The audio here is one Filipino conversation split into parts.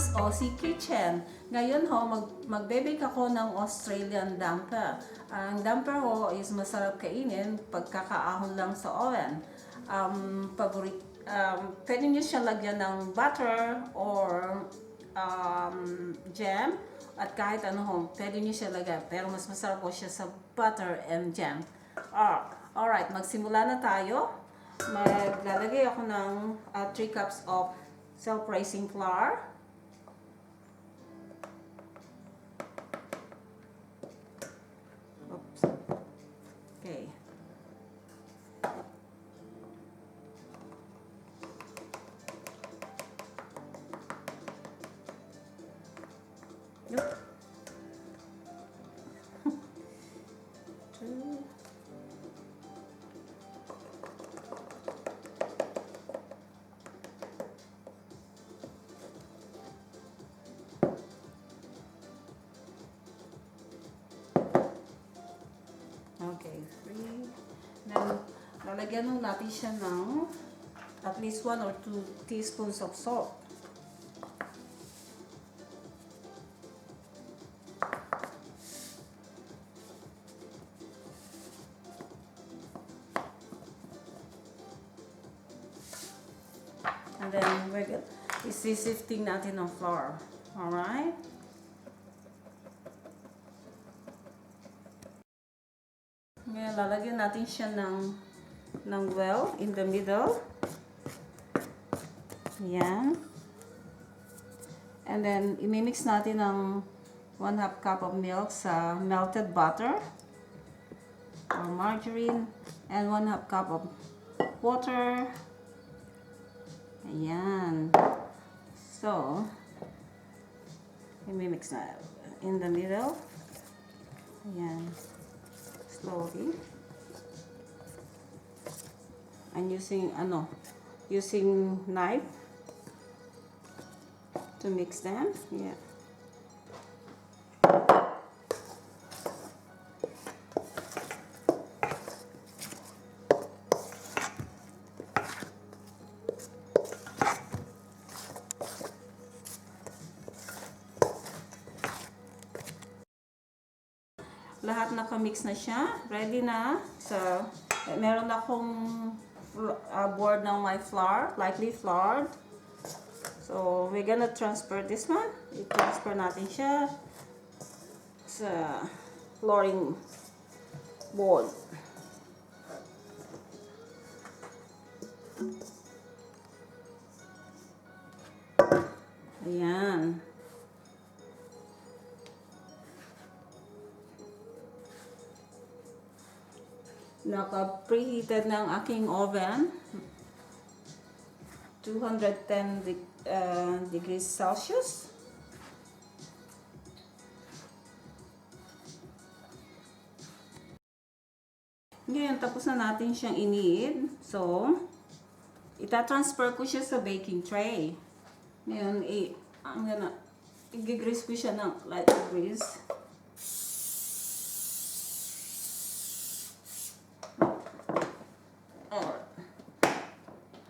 Rizza'S Aussie Kitchen. Ngayon ho, magbe-bake ako ng Australian damper. Ang damper ho is masarap kainin pagkakaahon lang sa oven. Pwede nyo siya lagyan ng butter or jam at kahit ano ho, pwede nyo siya lagyan. Pero mas masarap po siya sa butter and jam. Alright, magsimula na tayo. Maglalagay ako ng 3 cups of self-raising flour. Oops. Okay. Yep. 2. Okay, 3. Then, lalagyan natin siya ng at least 1 or 2 teaspoons of salt. And then, we're good. Isi-sifting natin ng flour. Alright? Ngayon, lalagyan natin siya ng well in the middle. Yan. And then, imimix natin ng 1/2 cup of milk sa melted butter or margarine and 1/2 cup of water. Ayan. So, imimix na in the middle. Ayan. Slowly. I'm using knife to mix them. Yeah. Lahat nakamix na siya. Ready na. So, meron akong board ng my flour, lightly floured. So, we're gonna transfer this one. I-transfer natin siya sa flooring board. Ayan. Naka-preheated ng aking oven. 210 degrees Celsius. Ngayon, tapos na natin siyang iniid. So, itatransfer ko siya sa baking tray. Ngayon, i-grease ko siya ng light grease.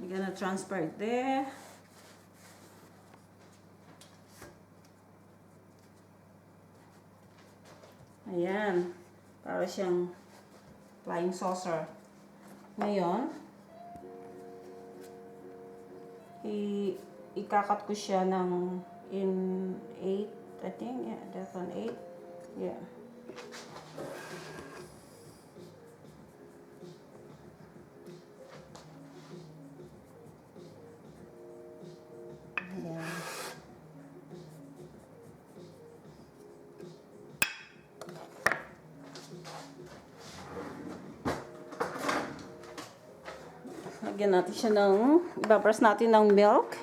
You're gonna transfer it there. Ayan. Para siyang flying saucer. Ngayon, ikakat ko siya ng in 8, I think. Yeah, that's on 8. Yeah. Lagyan natin siya ibabaras natin ng milk.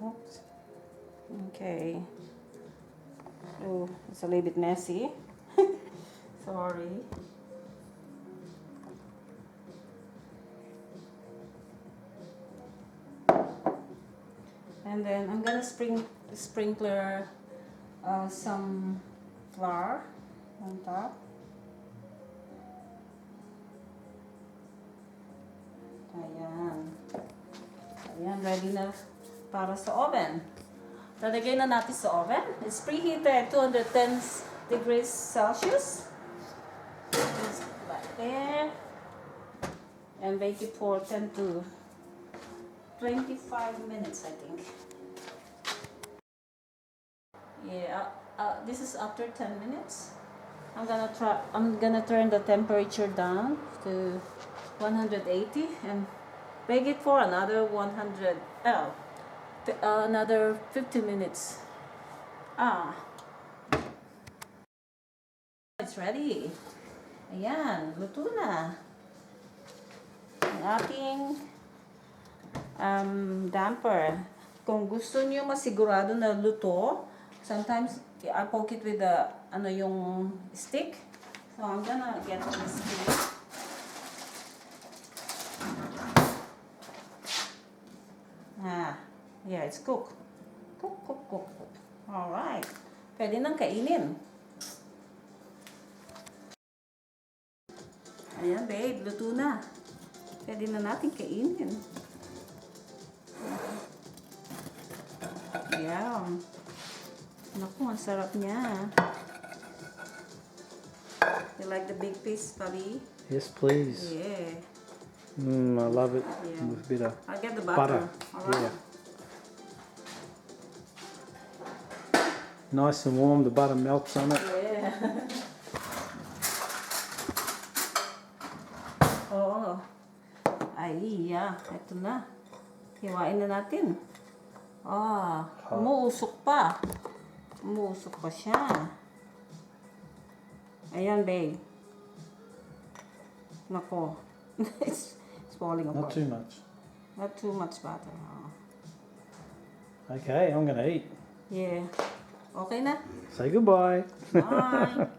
Oops. Okay. Oh, it's a little bit messy. Sorry. And then I'm gonna sprinkler some flour on top. Ayan. Ayan, ready na para sa oven. Lalagay na natin sa oven. It's preheated 210 degrees Celsius. Just like there. And bake it for 10 to 25 minutes, I think. Yeah, this is after 10 minutes. I'm gonna turn the temperature down to 180 and bake it for another another 50 minutes. It's ready. Ayan, luto na. Ang ating damper. Kung gusto niyo masigurado na luto, sometimes I poke it with the yung stick. So I'm gonna get the stick. Yeah, it's cooked. Cook. Alright. Pwede nang kainin. Ayan, babe, luto na. Pwede na natin kainin. Ayan. Naku, ang sarap niya. You like the big piece, Pabi? Yes, please. Yeah. I love it Yeah. with a bit of I'll get the butter. Alright. Yeah. Nice and warm, the butter melts on it. Yeah. Oo. Ay, yeah. Ito na. Hiwain na natin. Umuusok pa. Umuusok pa siya. Ayan, babe. Nako. It's falling apart. Not too much. Not too much butter. Oh. Okay, I'm going to eat. Yeah. Okay na? Say goodbye. Bye.